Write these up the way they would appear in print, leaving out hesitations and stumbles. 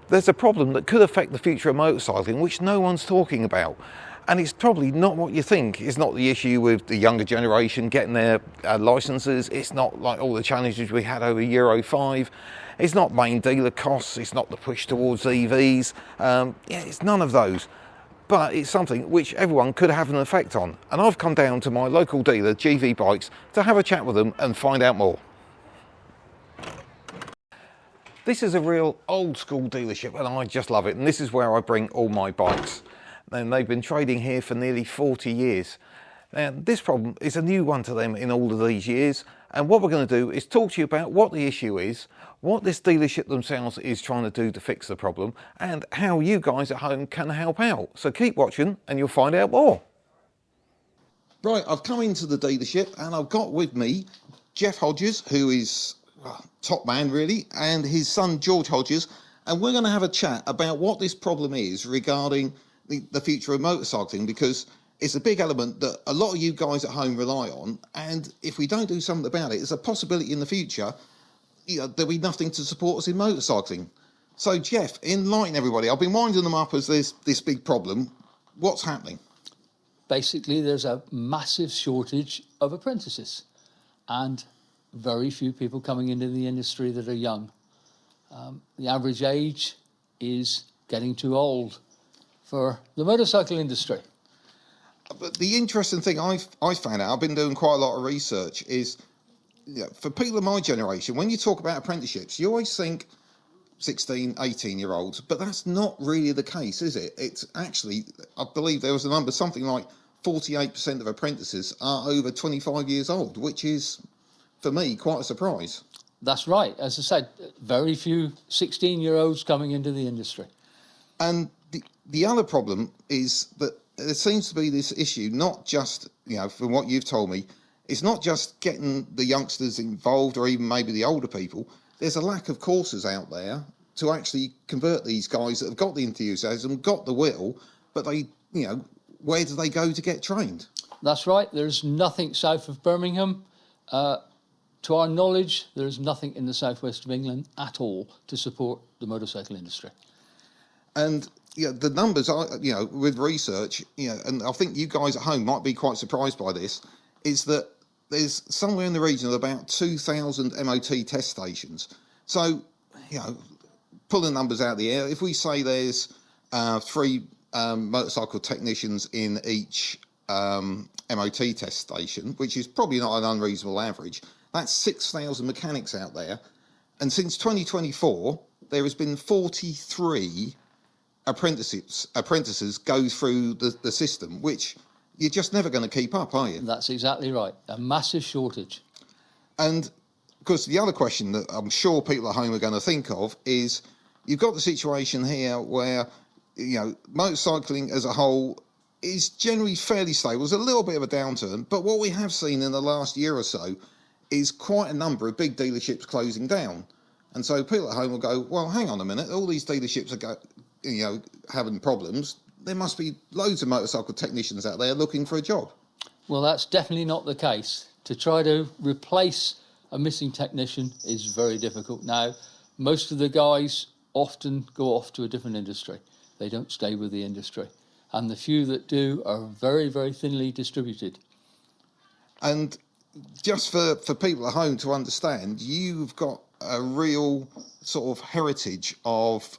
there's a problem that could affect the future of motorcycling which no one's talking about. And it's probably not what you think. It's not the issue with the younger generation getting their licences. It's not like all the challenges we had over Euro 5. It's not main dealer costs. It's not the push towards EVs. It's none of those. But it's something which everyone could have an effect on. And I've come down to my local dealer, GV Bikes, to have a chat with them and find out more. This is a real old school dealership and I just love it. And this is where I bring all my bikes. And they've been trading here for nearly 40 years. Now, this problem is a new one to them in all of these years. And what we're going to do is talk to you about what the issue is, what this dealership themselves is trying to do to fix the problem, and how you guys at home can help out. So keep watching and you'll find out more. Right, I've come into the dealership and I've got with me Jeff Hodges, who is top man really, and his son George Hodges. And we're going to have a chat about what this problem is regarding the future of motorcycling, because it's a big element that a lot of you guys at home rely on, and if we don't do something about it, there's a possibility in the future there'll be nothing to support us in motorcycling. So Jeff, enlighten everybody. I've been winding them up as there's this big problem. What's happening? Basically, there's a massive shortage of apprentices and very few people coming into the industry that are young. The average age is getting too old for the motorcycle industry. But the interesting thing I found out, I've been doing quite a lot of research, is for people of my generation, when you talk about apprenticeships, you always think 16, 18-year-olds, but that's not really the case, is it? It's actually, I believe there was a number, something like 48% of apprentices are over 25 years old, which is, for me, quite a surprise. That's right. As I said, very few 16-year-olds coming into the industry. And the other problem is that there seems to be this issue, not just, from what you've told me, it's not just getting the youngsters involved or even maybe the older people. There's a lack of courses out there to actually convert these guys that have got the enthusiasm, got the will, but they, where do they go to get trained? That's right. There's nothing south of Birmingham. To our knowledge, there's nothing in the southwest of England at all to support the motorcycle industry. And the numbers are, with research, and I think you guys at home might be quite surprised by this, is that there's somewhere in the region of about 2,000 MOT test stations. So, pull the numbers out of the air. If we say there's 3 motorcycle technicians in each MOT test station, which is probably not an unreasonable average, that's 6,000 mechanics out there. And since 2024, there has been 43 apprentices go through the system, which you're just never going to keep up, are you? That's exactly right. A massive shortage. And of course, the other question that I'm sure people at home are going to think of is, you've got the situation here where, motorcycling as a whole is generally fairly stable. There's a little bit of a downturn, but what we have seen in the last year or so is quite a number of big dealerships closing down. And so people at home will go, well, hang on a minute, all these dealerships are having problems. There must be loads of motorcycle technicians out there looking for a job. Well, that's definitely not the case. To try to replace a missing technician is very difficult now. Most of the guys often go off to a different industry. They don't stay with the industry. And the few that do are very, very thinly distributed. And just for people at home to understand, you've got a real sort of heritage of,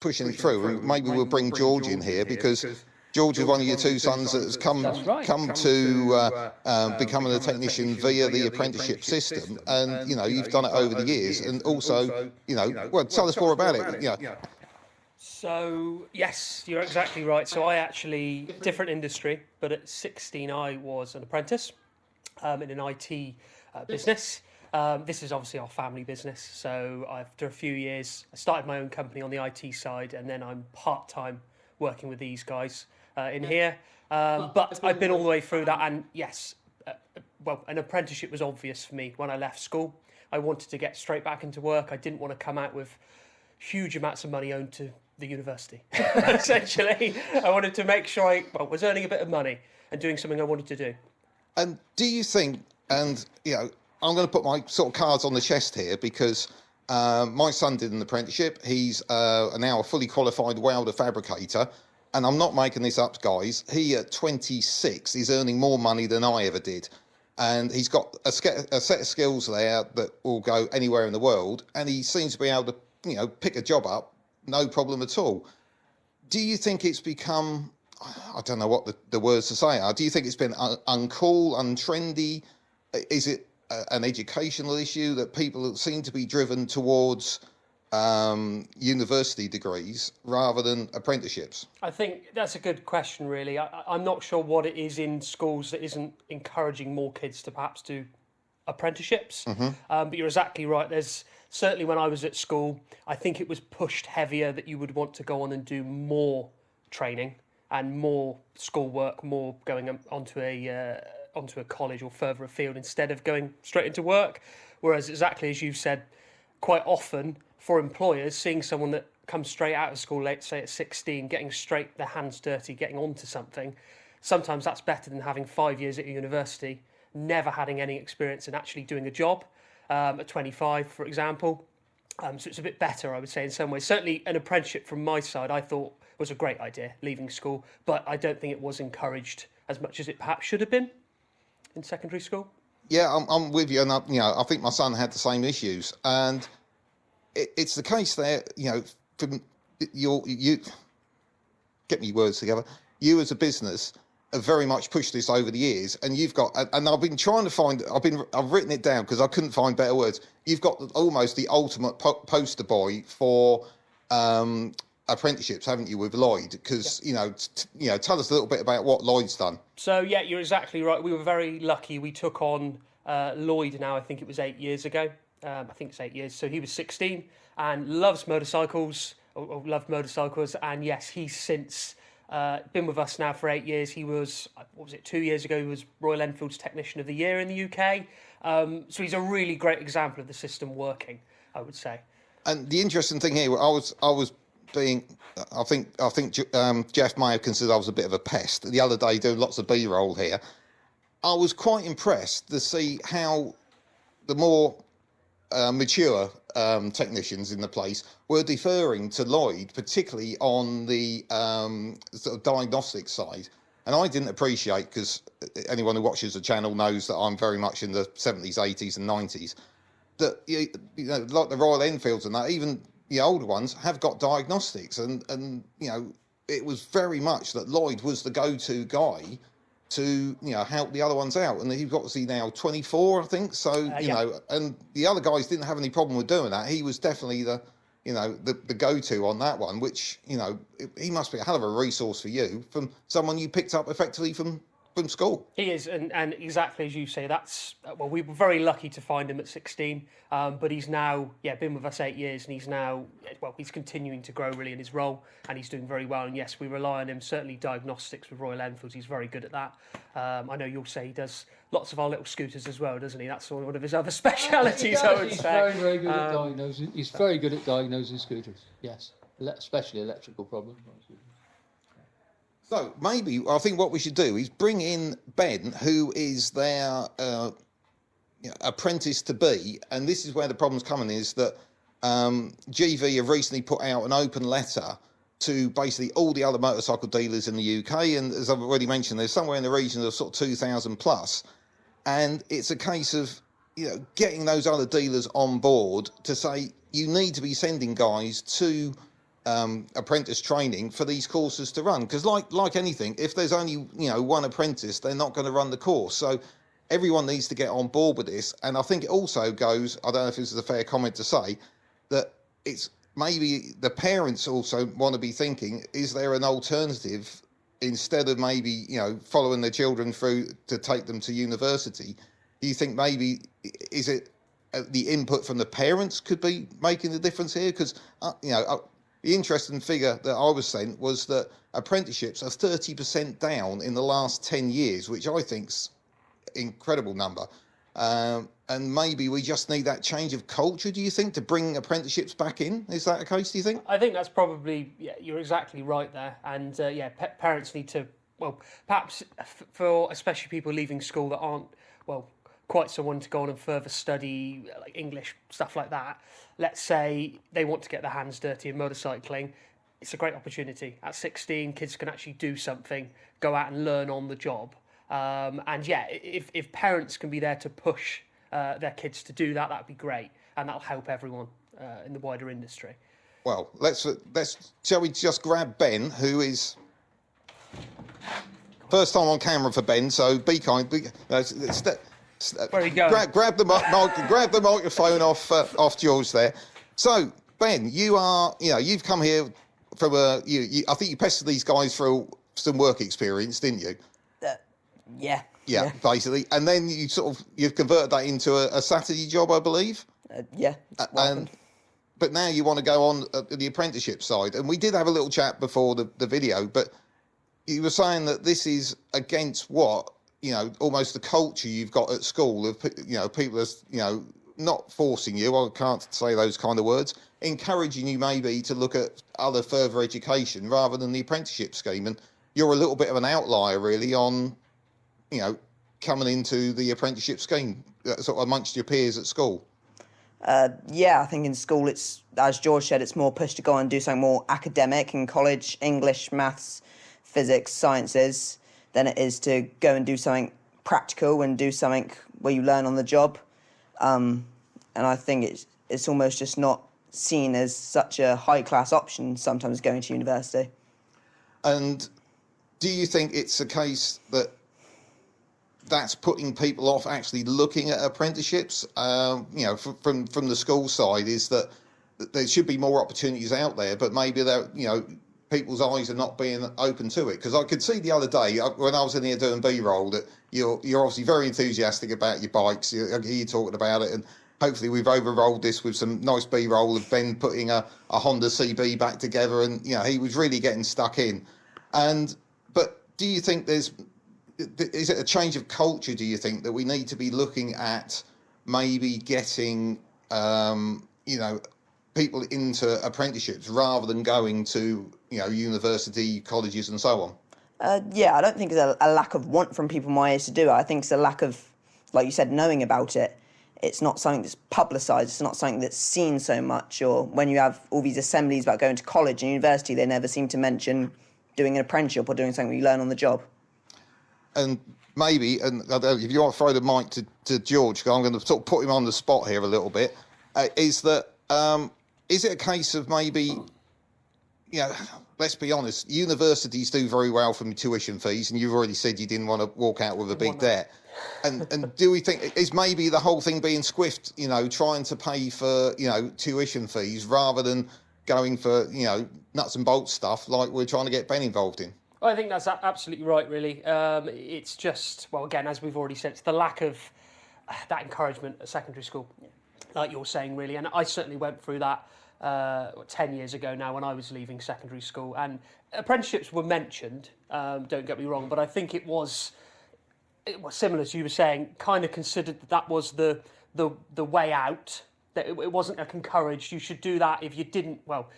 pushing through. And maybe we'll bring George in here because George is one of your 2 sons that has come to becoming a technician via the apprenticeship system. And, you've done it over the years. And also, well, tell us more about it. So, yes, you're exactly right. So I actually, different industry, but at 16 I was an apprentice in an IT business. This is obviously our family business. So after a few years, I started my own company on the IT side, and then I'm part-time working with these guys in here. But I've been all the way through that, and yes, an apprenticeship was obvious for me when I left school. I wanted to get straight back into work. I didn't want to come out with huge amounts of money owed to the university. Essentially, I wanted to make sure I was earning a bit of money and doing something I wanted to do. And do you think, and I'm going to put my sort of cards on the chest here, because My son did an apprenticeship. He's now a fully qualified welder fabricator. And I'm not making this up, guys. He, at 26, is earning more money than I ever did. And he's got a set of skills there that will go anywhere in the world. And he seems to be able to, pick a job up, no problem at all. Do you think it's become, I don't know what the words to say are, do you think it's been uncool, untrendy? Is it an educational issue that people seem to be driven towards university degrees rather than apprenticeships? I think that's a good question, really. I'm not sure what it is in schools that isn't encouraging more kids to perhaps do apprenticeships. But you're exactly right. There's certainly, when I was at school, I think it was pushed heavier that you would want to go on and do more training and more schoolwork, more going onto a college or further afield instead of going straight into work. Whereas, exactly as you've said, quite often for employers, seeing someone that comes straight out of school, let's say at 16, getting straight their hands dirty, getting onto something, sometimes that's better than having 5 years at a university, never having any experience in actually doing a job at 25, for example. So it's a bit better, I would say, in some ways. Certainly an apprenticeship from my side, I thought was a great idea, leaving school, but I don't think it was encouraged as much as it perhaps should have been in secondary school. Yeah, I'm with you, and I think my son had the same issues, and it's the case there. From you get me words together. You as a business have very much pushed this over the years, and you've got. And I've been trying to find. I've written it down because I couldn't find better words. You've got almost the ultimate poster boy for apprenticeships, haven't you, with Lloyd? Because tell us a little bit about what Lloyd's done. So yeah, you're exactly right. We were very lucky. We took on Lloyd now. I think it was 8 years ago. I think it's 8 years. So he was 16 and loves motorcycles, or loved motorcycles. And yes, he's since been with us now for 8 years. He was, 2 years ago, he was Royal Enfield's Technician of the Year in the UK. So he's a really great example of the system working, I would say. And the interesting thing here, I was being, I think Jeff may have considered I was a bit of a pest. The other day, doing lots of B-roll here, I was quite impressed to see how the more mature technicians in the place were deferring to Lloyd, particularly on the sort of diagnostic side. And I didn't appreciate, because anyone who watches the channel knows that I'm very much in the 70s, 80s and 90s, that, like the Royal Enfields and that, even the older ones have got diagnostics. And it was very much that Lloyd was the go-to guy to help the other ones out, and he's obviously now 24, I think. So and the other guys didn't have any problem with doing that. He was definitely the go-to on that one. Which he must be a hell of a resource for you, from someone you picked up effectively from school. He is, and exactly as you say, that's we were very lucky to find him at 16. But he's now been with us 8 years, and he's continuing to grow really in his role, and he's doing very well. And yes, we rely on him. Certainly diagnostics with Royal Enfields, he's very good at that. I know you'll say he does lots of our little scooters as well, doesn't he? That's one of his other specialities. I would say. He's very good at diagnosing. He's very good at diagnosing scooters. Yes, especially electrical problems. So maybe I think what we should do is bring in Ben, who is their apprentice to be, and this is where the problem's coming, is that GV have recently put out an open letter to basically all the other motorcycle dealers in the UK, and as I've already mentioned, there's somewhere in the region of sort of 2,000 plus, and it's a case of getting those other dealers on board to say you need to be sending guys to apprentice training for these courses to run, because like anything, if there's only one apprentice, they're not going to run the course. So everyone needs to get on board with this. And I think it also goes, I don't know if this is a fair comment to say, that it's maybe the parents also want to be thinking, is there an alternative instead of maybe following their children through to take them to university? Do you think maybe is it the input from the parents could be making the difference here? Because the interesting figure that I was sent was that apprenticeships are 30% down in the last 10 years, which I think's an incredible number. And maybe we just need that change of culture, do you think, to bring apprenticeships back in? Is that the case, do you think? I think that's probably, you're exactly right there. And parents need to, perhaps for especially people leaving school that aren't, quite someone to go on and further study like English, stuff like that. Let's say they want to get their hands dirty in motorcycling. It's a great opportunity. At 16, kids can actually do something, go out and learn on the job. And yeah, if parents can be there to push their kids to do that, that'd be great, and that'll help everyone in the wider industry. Well, shall we just grab Ben, who is first time on camera for Ben, so be kind. Where are you going? Grab the microphone off George there. So Ben, you've come here from I think you pestered these guys for some work experience, didn't you? Yeah, basically, and then you've converted that into a Saturday job, I believe. But now you want to go on the apprenticeship side, and we did have a little chat before the video, but you were saying that this is against what, almost the culture you've got at school of, people are, not forcing you, I can't say those kind of words, encouraging you maybe to look at other further education rather than the apprenticeship scheme. And you're a little bit of an outlier really on, coming into the apprenticeship scheme sort of amongst your peers at school. I think in school it's, as George said, it's more pushed to go and do something more academic. In college, English, maths, physics, sciences, than it is to go and do something practical and do something where you learn on the job. And I think it's almost just not seen as such a high-class option sometimes going to university. And do you think it's a case that that's putting people off actually looking at apprenticeships? From the school side, is that there should be more opportunities out there, but maybe people's eyes are not being open to it. Because I could see the other day when I was in here doing B-roll that you're obviously very enthusiastic about your bikes. I hear you talking about it, and hopefully we've overrolled this with some nice B-roll of Ben putting a Honda CB back together, and he was really getting stuck in. But do you think is it a change of culture, do you think, that we need to be looking at maybe getting people into apprenticeships rather than going to university, colleges and so on? I don't think there's a lack of want from people my age to do it. I think it's a lack of, like you said, knowing about it. It's not something that's publicised, it's not something that's seen so much. Or when you have all these assemblies about going to college and university, they never seem to mention doing an apprenticeship or doing something you learn on the job. And maybe, if you want to throw the mic to George, because I'm going to sort of put him on the spot here a little bit, is it a case of maybe, let's be honest, universities do very well from tuition fees, and you've already said you didn't want to walk out with a big debt. And do we think, is maybe the whole thing being squiffed, trying to pay for, tuition fees rather than going for, nuts and bolts stuff like we're trying to get Ben involved in? I think that's absolutely right, really. It's just, well, again, as we've already said, it's the lack of that encouragement at secondary school, like you're saying, really. And I certainly went through that 10 years ago now when I was leaving secondary school. And apprenticeships were mentioned, don't get me wrong, but I think it was similar to you were saying, kind of considered that was the way out, that it wasn't encouraged. You should do that. If you didn't, well,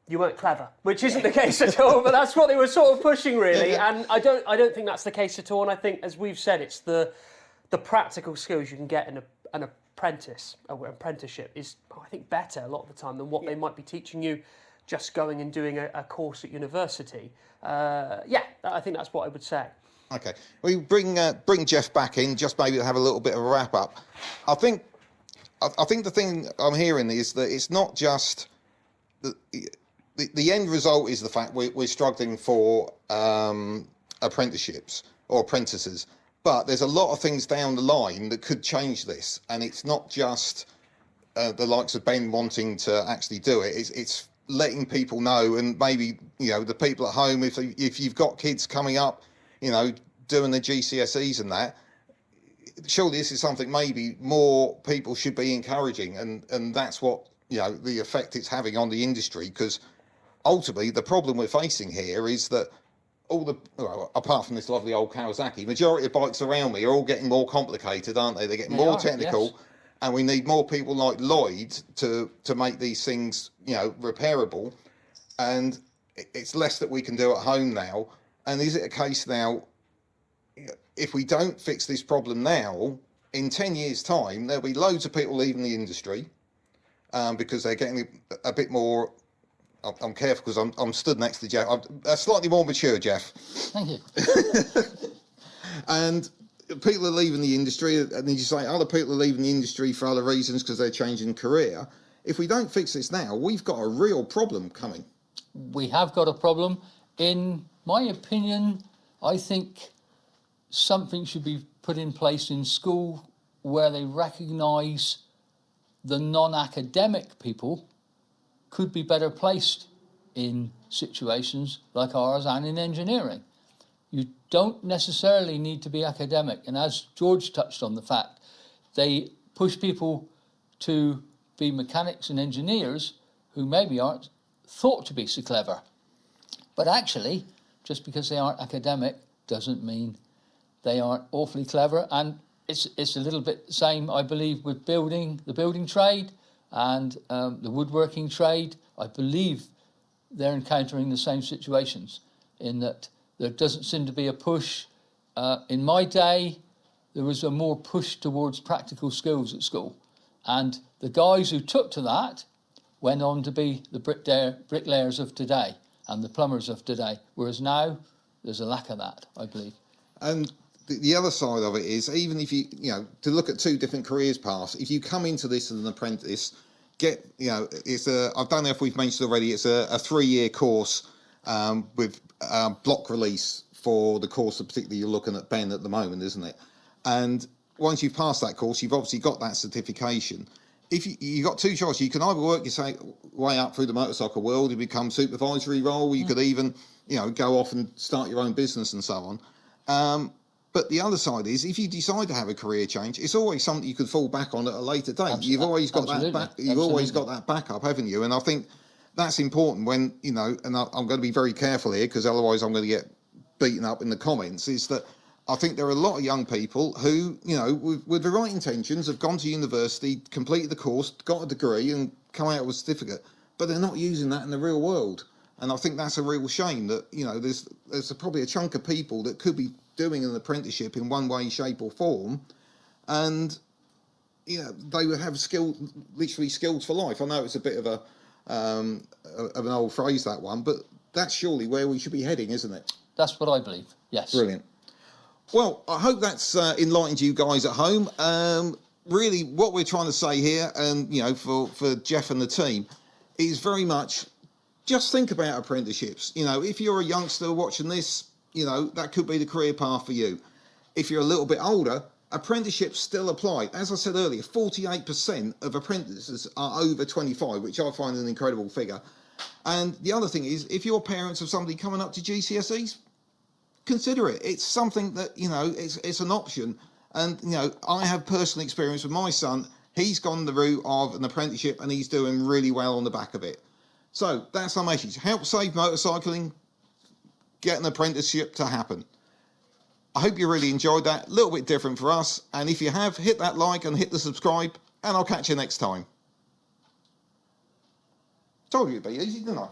you weren't clever, which isn't the case at all, but that's what they were sort of pushing, really. And I don't think that's the case at all. And I think, as we've said, it's the practical skills you can get in an apprenticeship is, I think, better a lot of the time than what they might be teaching you just going and doing a course at university. I think that's what I would say. Okay, we bring Jeff back in, just maybe to have a little bit of a wrap up. I think the thing I'm hearing is that it's not just the end result is the fact we're struggling for apprenticeships or apprentices, but there's a lot of things down the line that could change this, and it's not just the likes of Ben wanting to actually do it. It's letting people know, and maybe the people at home, if you've got kids coming up, doing the GCSEs and that, surely this is something maybe more people should be encouraging, and that's what the effect it's having on the industry, because ultimately the problem we're facing here is that apart from this lovely old Kawasaki, majority of bikes around me are all getting more complicated, aren't they? They're getting more technical, yes. And we need more people like Lloyd to make these things repairable, and it's less that we can do at home now. And is it a case now, if we don't fix this problem now, in 10 years' time, there'll be loads of people leaving the industry because they're getting a bit more. I'm careful because I'm stood next to Jeff. I'm slightly more mature, Jeff. Thank you. And people are leaving the industry, and then you say other people are leaving the industry for other reasons because they're changing career. If we don't fix this now, we've got a real problem coming. We have got a problem. In my opinion, I think something should be put in place in school where they recognise the non-academic people could be better placed in situations like ours and in engineering. You don't necessarily need to be academic. And as George touched on the fact, they push people to be mechanics and engineers who maybe aren't thought to be so clever. But actually, just because they aren't academic doesn't mean they aren't awfully clever. And it's a little bit the same, I believe, with the building trade and the woodworking trade. I believe they're encountering the same situations in that there doesn't seem to be a push. In my day, there was a more push towards practical skills at school. And the guys who took to that went on to be the bricklayers of today and the plumbers of today. Whereas now, there's a lack of that, I believe. And the other side of it is, even if you to look at two different careers paths, if you come into this as an apprentice, I don't know if we've mentioned already, it's a 3-year course with block release for the course that particularly you're looking at, Ben, at the moment, isn't it? And once you've passed that course, you've obviously got that certification. If you've got two choices, you can either work your way up through the motorcycle world, you become supervisory role, you could even go off and start your own business and so on. But the other side is, if you decide to have a career change, it's always something you could fall back on at a later date. You've always got always got that backup, haven't you? And I think that's important when and I'm going to be very careful here because otherwise I'm going to get beaten up in the comments. Is that I think there are a lot of young people who with the right intentions have gone to university, completed the course, got a degree, and come out with a certificate, but they're not using that in the real world. And I think that's a real shame that there's probably a chunk of people that could be doing an apprenticeship in one way, shape or form, and they would have literally skills for life. I know it's a bit of an old phrase, that one, but that's surely where we should be heading, isn't it? That's what I believe, yes. Brilliant. Well, I hope that's enlightened you guys at home. Really, what we're trying to say here, and for Jeff and the team, is very much just think about apprenticeships. If you're a youngster watching this, that could be the career path for you. If you're a little bit older, apprenticeships still apply. As I said earlier, 48% of apprentices are over 25, which I find an incredible figure. And the other thing is, if you're parents of somebody coming up to GCSEs, consider it. It's something that, it's an option. And, I have personal experience with my son. He's gone the route of an apprenticeship and he's doing really well on the back of it. So that's our message. Help save motorcycling. Get an apprenticeship to happen. I hope you really enjoyed that. A little bit different for us. And if you have, hit that like and hit the subscribe. And I'll catch you next time. Told you it'd be easy, didn't I?